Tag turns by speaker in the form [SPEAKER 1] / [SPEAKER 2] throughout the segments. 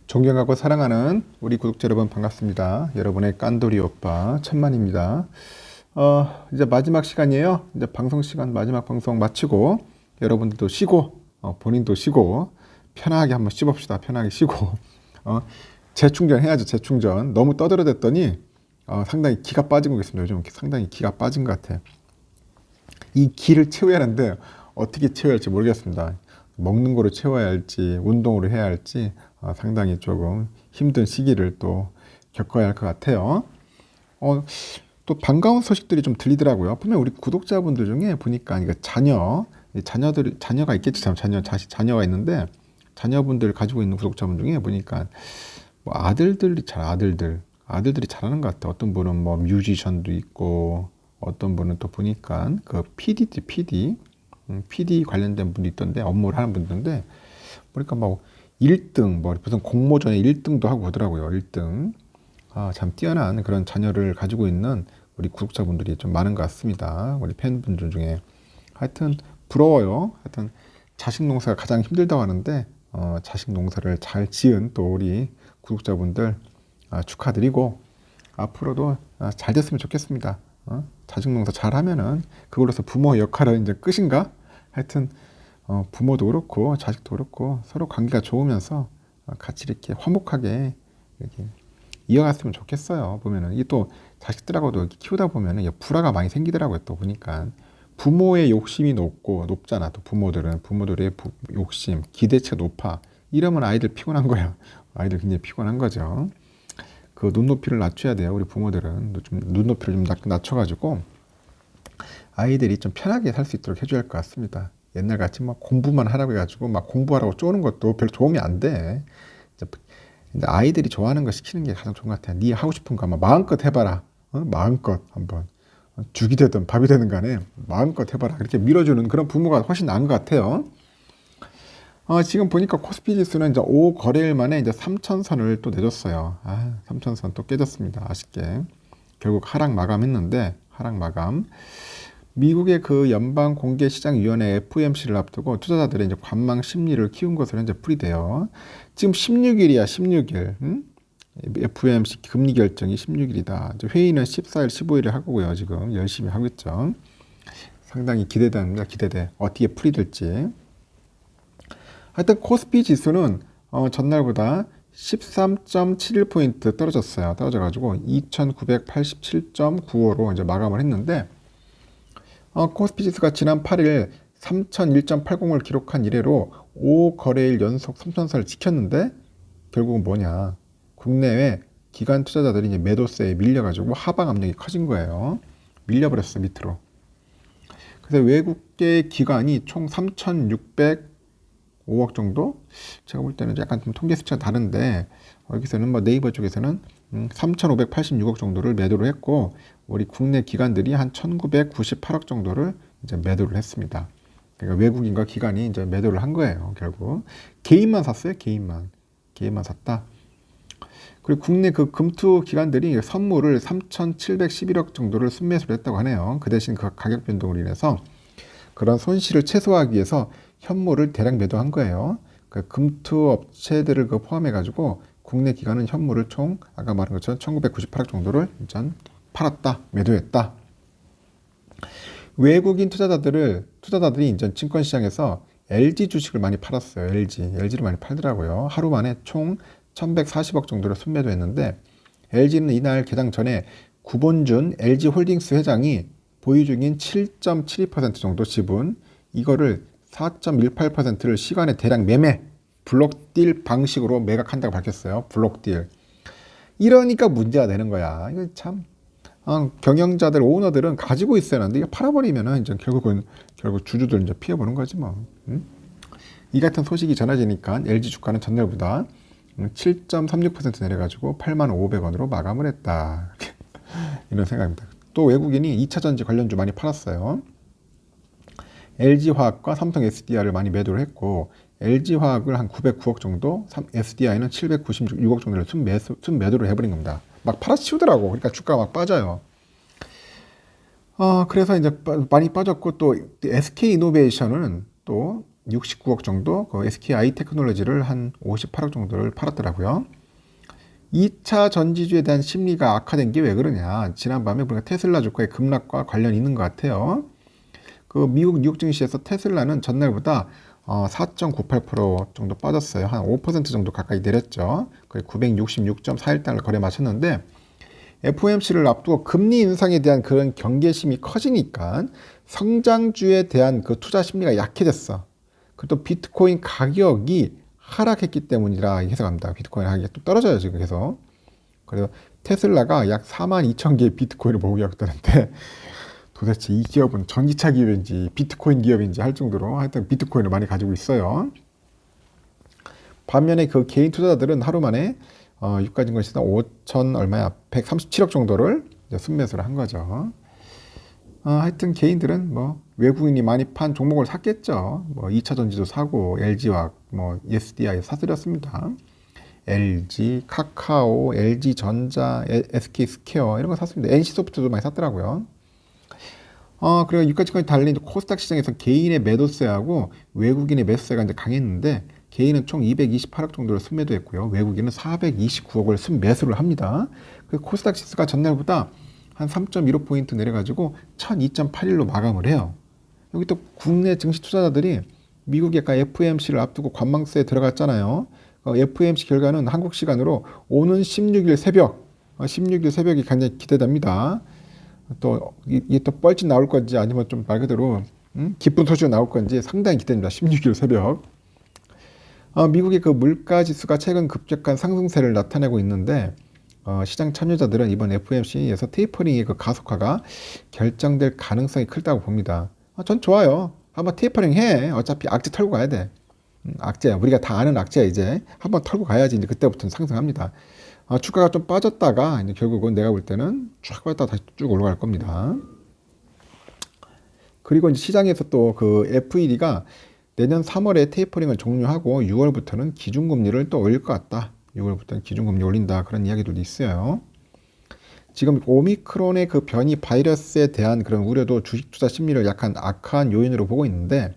[SPEAKER 1] 존경하고 사랑하는 우리 구독자 여러분 반갑습니다. 여러분의 깐돌이 오빠 천만입니다. 이제 마지막 시간이에요. 이제 방송 시간 마지막 방송 마치고 여러분들도 쉬고 본인도 쉬고 편하게 한번 씹읍시다. 편하게 쉬고 재충전 해야죠. 재충전. 너무 떠들어댔더니 상당히 기가 빠진 것 같습니다. 요즘 상당히 기가 빠진 것 같아요. 이 기를 채워야 하는데 어떻게 채워야 할지 모르겠습니다. 먹는 거로 채워야 할지 운동으로 해야 할지 상당히 조금 힘든 시기를 또 겪어야 할 것 같아요. 또 반가운 소식들이 좀 들리더라고요. 분명 우리 구독자분들 중에 보니까 자녀가 있겠죠. 자녀가 있는데 자녀분들 가지고 있는 구독자분 중에 보니까 뭐 아들들이 잘하는 것 같아요. 어떤 분은 뭐 뮤지션도 있고 어떤 분은 또 보니까 그 PD 관련된 분도 있던데 업무를 하는 분들인데 보니까 뭐 1등 무슨 공모전에 1등도 하고 그러더라고요. 1등. 참 뛰어난 그런 자녀를 가지고 있는 우리 구독자분들이 좀 많은 것 같습니다. 우리 팬분들 중에 하여튼 부러워요. 하여튼 자식 농사가 가장 힘들다고 하는데 자식 농사를 잘 지은 또 우리 구독자분들 축하드리고 앞으로도 잘 됐으면 좋겠습니다. 자식 농사 잘하면은 그걸로서 부모 역할은 이제 끝인가? 하여튼 부모도 그렇고 자식도 그렇고 서로 관계가 좋으면서 같이 이렇게 화목하게 이렇게 이어갔으면 좋겠어요. 보면은 이게 또 자식들하고도 이렇게 키우다 보면은 불화가 많이 생기더라고요. 또 보니까 부모의 욕심이 높잖아. 또 부모들의 욕심, 기대치가 높아. 이러면 아이들 피곤한 거야. 아이들 굉장히 피곤한 거죠. 그 눈높이를 낮춰야 돼요. 우리 부모들은 좀 눈높이를 좀 낮춰가지고 아이들이 좀 편하게 살 수 있도록 해줘야 할 것 같습니다. 옛날 같이 막 공부만 하라고 해가지고 막 공부하라고 쪼는 것도 별로 도움이 안 돼. 근데 아이들이 좋아하는 거 시키는 게 가장 좋은 것 같아요. 네 하고 싶은 거 아마 마음껏 해봐라. 마음껏 한번 죽이 되든 밥이 되든 간에 마음껏 해봐라. 이렇게 밀어주는 그런 부모가 훨씬 나은 것 같아요. 지금 보니까 코스피 지수는 이제 5거래일 만에 이제 3,000선을 또 내줬어요. 3,000선 또 깨졌습니다. 아쉽게. 결국 하락 마감했는데, 하락 마감. 미국의 그 연방공개시장위원회 FOMC를 앞두고 투자자들의 이제 관망 심리를 키운 것으로 현재 풀이돼요. 지금 16일이야, 16일. FOMC 금리 결정이 16일이다. 회의는 14일, 15일에 하고요. 지금 열심히 하고 있죠. 상당히 기대됩니다. 기대돼. 어떻게 풀이될지. 하여튼 코스피 지수는 전날보다 13.71포인트 떨어졌어요. 떨어져가지고 2,987.95로 이제 마감을 했는데 코스피 지수가 지난 8일 3,001.80을 기록한 이래로 5거래일 연속 3,000선을 지켰는데 결국은 뭐냐? 국내외 기관 투자자들이 이제 매도세에 밀려가지고 하방 압력이 커진 거예요. 밀려버렸어 밑으로. 그래서 외국계 기관이 총 3,605억 정도? 제가 볼 때는 약간 좀 통계 수치가 다른데 여기서는 뭐 네이버 쪽에서는 3,586억 정도를 매도를 했고 우리 국내 기관들이 한 1,998억 정도를 이제 매도를 했습니다. 그러니까 외국인과 기관이 이제 매도를 한 거예요. 결국 개인만 샀어요. 개인만 샀다. 그리고 국내 그 금투 기관들이 선물을 3,711억 정도를 순매수를 했다고 하네요. 그 대신 그 가격 변동으로 인해서 그런 손실을 최소화하기 위해서 현물을 대량 매도한 거예요. 그 금투 업체들을 포함해가지고 국내 기관은 현물을 총 아까 말한 것처럼 1,998억 정도를 일단 팔았다, 매도했다. 외국인 투자자들이 이제 증권시장에서 LG 주식을 많이 팔았어요. LG를 많이 팔더라고요. 하루 만에 총 1,140억 정도를 순매도했는데 LG는 이날 개장 전에 구본준 LG홀딩스 회장이 보유 중인 7.72% 정도 지분 이거를 4.18%를 시간에 대량 매매 블록딜 방식으로 매각한다고 밝혔어요. 블록딜. 이러니까 문제가 되는 거야. 이거 참 경영자들, 오너들은 가지고 있어야 하는데 이거 팔아버리면은 이제 결국 주주들 이제 피해보는 거지 뭐. 이 같은 소식이 전해지니까 LG 주가는 전날보다 7.36% 내려가지고 85,500원으로 마감을 했다. 이런 생각입니다. 또 외국인이 2차전지 관련주 많이 팔았어요. LG화학과 삼성 SDI를 많이 매도를 했고 LG화학을 한 909억 정도, SDI는 796억 정도를 순매도를 해버린 겁니다. 막 팔아치우더라고. 그러니까 주가가 막 빠져요. 그래서 이제 많이 빠졌고 또 SK이노베이션은 또 69억 정도, 그 SKI 테크놀로지를 한 58억 정도를 팔았더라고요. 2차 전지주에 대한 심리가 악화된 게 왜 그러냐? 지난밤에 보니까 테슬라 주가의 급락과 관련이 있는 것 같아요. 그 미국 뉴욕 증시에서 테슬라는 전날보다 4.98% 정도 빠졌어요. 한 5% 정도 가까이 내렸죠. 거의 966.41달러 거래 마쳤는데 FOMC를 앞두고 금리 인상에 대한 그런 경계심이 커지니까 성장주에 대한 그 투자 심리가 약해졌어. 그리고 또 비트코인 가격이 하락했기 때문이라 해석합니다. 비트코인 가격이 또 떨어져요, 지금 계속. 그래서 테슬라가 약 42,000개의 비트코인을 보유하고 있다는데 도대체 이 기업은 전기차 기업인지 비트코인 기업인지 할 정도로 하여튼 비트코인을 많이 가지고 있어요. 반면에 그 개인 투자자들은 하루 만에 유가증권시장 5천 얼마야 137억 정도를 이제 순매수를 한 거죠. 하여튼 개인들은 뭐 외국인이 많이 판 종목을 샀겠죠. 뭐 2차 전지도 사고 LG화학, 뭐 SDI 사들였습니다. LG, 카카오, LG전자, SK스퀘어 이런 거 샀습니다. NC소프트도 많이 샀더라고요. 그리고 유가증권이 달린 코스닥 시장에서 개인의 매도세하고 외국인의 매수세가 이제 강했는데 개인은 총 228억 정도를 순매도했고요. 외국인은 429억을 순매수를 합니다. 그 코스닥 지수가 전날보다 한 3.15포인트 내려가지고 1002.81로 마감을 해요. 여기 또 국내 증시 투자자들이 미국이 아까 FOMC를 앞두고 관망세에 들어갔잖아요. FOMC 결과는 한국 시간으로 오는 16일 새벽이 굉장히 기대됩니다. 또 이게 또 뻘짓 나올 건지 아니면 좀 말 그대로 기쁜 소식이 나올 건지 상당히 기대됩니다. 16일 새벽. 미국의 그 물가 지수가 최근 급격한 상승세를 나타내고 있는데 시장 참여자들은 이번 FOMC에서 테이퍼링의 그 가속화가 결정될 가능성이 크다고 봅니다. 전 좋아요. 한번 테이퍼링 해. 어차피 악재 털고 가야 돼. 악재야. 우리가 다 아는 악재야 이제. 한번 털고 가야지 이제 그때부터는 상승합니다. 주가가 좀 빠졌다가 이제 결국은 내가 볼 때는 쭉 빠졌다가 다시 쭉 올라갈 겁니다. 그리고 이제 시장에서 또 그 FED가 내년 3월에 테이퍼링을 종료하고 6월부터는 기준금리를 또 올릴 것 같다. 6월부터는 기준금리 올린다. 그런 이야기들도 있어요. 지금 오미크론의 그 변이 바이러스에 대한 그런 우려도 주식 투자 심리를 약간 악화한 요인으로 보고 있는데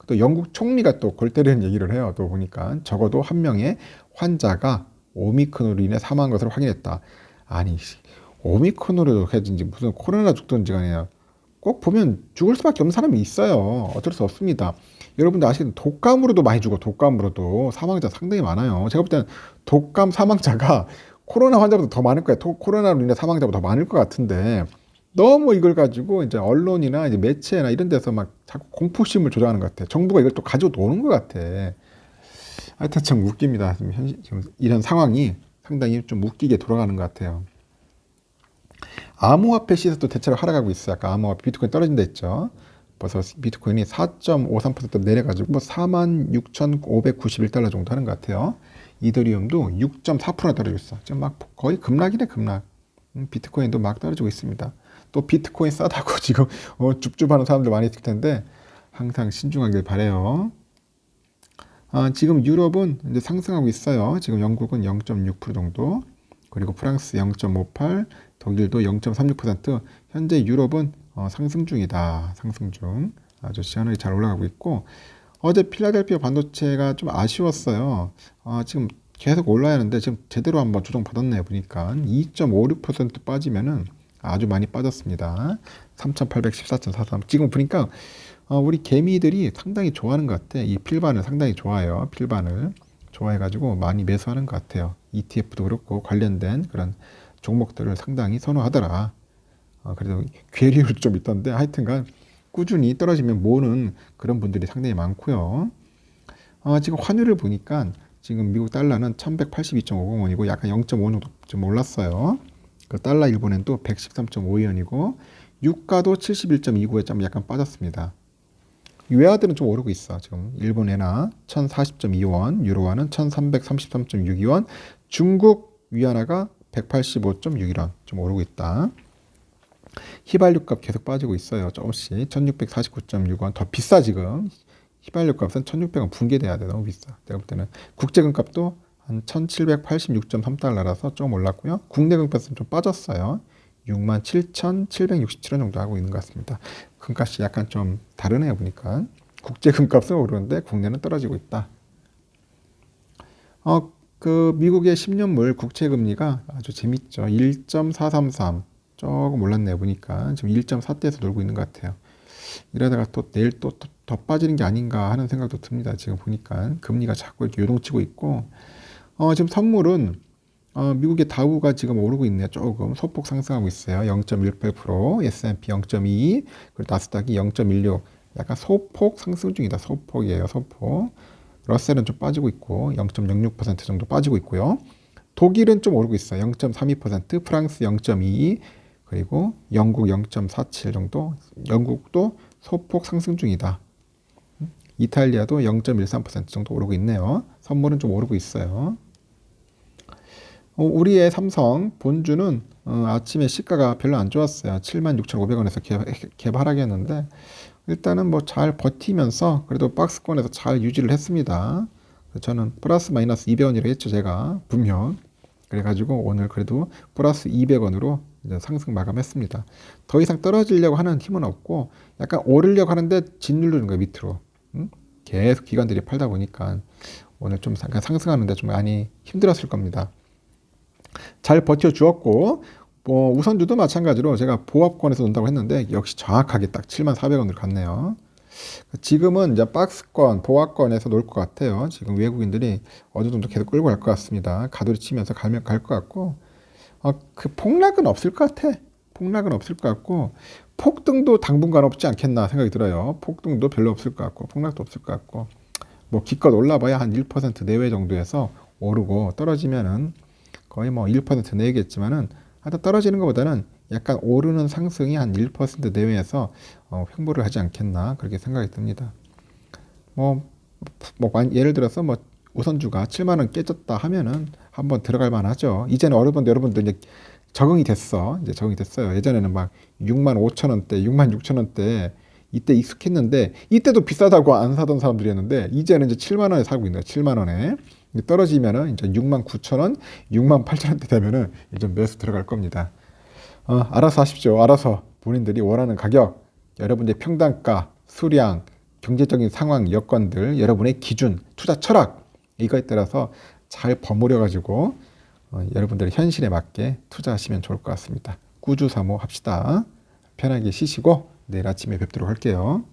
[SPEAKER 1] 또 영국 총리가 또 골 때리는 얘기를 해요. 또 보니까 적어도 한 명의 환자가 오미크론으로 인해 사망한 것을 확인했다. 아니 오미크론으로 해든지 무슨 코로나 죽든지 간에 꼭 보면 죽을 수밖에 없는 사람이 있어요. 어쩔 수 없습니다. 여러분들 아시겠지만 독감으로도 많이 죽어. 독감으로도 사망자 상당히 많아요. 제가 볼 때는 독감 사망자가 코로나 환자보다 더 많을 거예요. 코로나로 인해 사망자보다 더 많을 것 같은데 너무 이걸 가지고 이제 언론이나 이제 매체나 이런 데서 막 자꾸 공포심을 조장하는 것 같아. 정부가 이걸 또 가지고 노는 것 같아. 하여튼 참 웃깁니다. 지금 이런 상황이 상당히 좀 웃기게 돌아가는 것 같아요. 암호화폐 시세도 대체로 하락하고 있어요. 아까 암호화폐 비트코인 떨어진다 했죠. 벌써 비트코인이 4.53% 내려가지고 뭐 46,591달러 정도 하는 것 같아요. 이더리움도 6.4% 떨어지고 있어. 지금 막 거의 급락이네, 급락. 비트코인도 막 떨어지고 있습니다. 또 비트코인 싸다고 지금 줍줍하는 사람들 많이 있을 텐데 항상 신중하길 바래요. 지금 유럽은 이제 상승하고 있어요. 지금 영국은 0.6% 정도, 그리고 프랑스 0.58, 독일도 0.36%. 현재 유럽은 상승 중이다. 상승 중. 아주 시원하게 잘 올라가고 있고 어제 필라델피아 반도체가 좀 아쉬웠어요. 지금 계속 올라야 하는데 지금 제대로 한번 조정받았네요. 보니까 2.56% 빠지면은 아주 많이 빠졌습니다. 3,814.43. 지금 보니까 우리 개미들이 상당히 좋아하는 것 같아. 이 필반을 상당히 좋아해요. 필반을 좋아해가지고 많이 매수하는 것 같아요. ETF도 그렇고 관련된 그런 종목들을 상당히 선호하더라. 그래서 괴리율 좀 있던데 하여튼간 꾸준히 떨어지면 모으는 그런 분들이 상당히 많고요. 지금 환율을 보니까 지금 미국 달러는 1182.50원이고 약간 0.5 정도 좀 올랐어요. 그 달러 일본엔도 113.52원이고 유가도 71.29에 좀 약간 빠졌습니다. 외화들은 좀 오르고 있어. 지금 일본 엔화 1040.2원, 유로화는 1333.62원, 중국 위안화가 185.61원 좀 오르고 있다. 휘발유값 계속 빠지고 있어요. 조금씩 1649.6원 더 비싸 지금. 휘발유 값은 1600원 붕괴돼야 돼. 너무 비싸. 내가 볼 때는 국제금값도 한 1786.3달러라서 좀 올랐고요. 국내 금값은 좀 빠졌어요. 67,767원 정도 하고 있는 것 같습니다. 금값이 약간 좀 다르네요 보니까. 국제 금값은 오르는데 국내는 떨어지고 있다. 그 미국의 10년물 국채 금리가 아주 재밌죠. 1.433. 조금 올랐네요. 보니까 지금 1.4대에서 놀고 있는 것 같아요. 이러다가 또 내일 또 더 빠지는 게 아닌가 하는 생각도 듭니다. 지금 보니까 금리가 자꾸 이렇게 요동치고 있고, 지금 선물은 미국의 다우가 지금 오르고 있네요. 조금 소폭 상승하고 있어요. 0.18%, S&P 0.2, 그리고 나스닥이 0.16. 약간 소폭 상승 중이다. 소폭이에요. 소폭. 러셀은 좀 빠지고 있고 0.06% 정도 빠지고 있고요. 독일은 좀 오르고 있어요. 0.32%, 프랑스 0.22, 그리고 영국 0.47 정도. 영국도 소폭 상승 중이다. 이탈리아도 0.13% 정도 오르고 있네요. 선물은 좀 오르고 있어요. 우리의 삼성 본주는 아침에 시가가 별로 안 좋았어요. 76,500원에서 개발하겠는데 일단은 뭐 잘 버티면서 그래도 박스권에서 잘 유지를 했습니다. 저는 플러스 마이너스 200원이라고 했죠. 제가 분명. 그래가지고 오늘 그래도 플러스 200원으로 이제 상승 마감했습니다. 더 이상 떨어지려고 하는 힘은 없고 약간 오르려고 하는데 짓누르는 거예요. 밑으로. 계속 기관들이 팔다 보니까 오늘 좀 상승하는데 좀 많이 힘들었을 겁니다. 잘 버텨주었고 뭐 우선주도 마찬가지로 제가 보합권에서 논다고 했는데 역시 정확하게 딱 74,000원으로 갔네요. 지금은 이제 박스권, 보합권에서 놀 것 같아요. 지금 외국인들이 어느 정도 계속 끌고 갈 것 같습니다. 가돌이 치면서 갈 것 같고 그 폭락은 없을 것 같아. 폭락은 없을 것 같고 폭등도 당분간 없지 않겠나 생각이 들어요. 폭등도 별로 없을 것 같고 폭락도 없을 것 같고 뭐 기껏 올라봐야 한 1% 내외 정도에서 오르고 떨어지면은 거의 뭐 1% 내겠지만은 하여튼 떨어지는 것보다는 약간 오르는 상승이 한 1% 내외에서 횡보를 하지 않겠나 그렇게 생각이 듭니다. 뭐 예를 들어서 뭐 우선주가 7만 원 깨졌다 하면은 한번 들어갈 만하죠. 이제는 여러분들 이제 적응이 됐어. 이제 적응이 됐어요. 예전에는 막 6만 5천 원대, 6만 6천 원대 이때 익숙했는데 이때도 비싸다고 안 사던 사람들이었는데 이제는 이제 7만 원에 사고 있는 거예요. 7만 원에. 떨어지면은 이제 6만 9천 원, 6만 8천 원대 되면은 이제 매수 들어갈 겁니다. 알아서 하십시오. 알아서 본인들이 원하는 가격, 여러분의 평단가, 수량, 경제적인 상황, 여건들, 여러분의 기준, 투자 철학 이거에 따라서 잘 버무려 가지고 여러분들의 현실에 맞게 투자하시면 좋을 것 같습니다. 꾸주사모 합시다. 편하게 쉬시고 내일 아침에 뵙도록 할게요.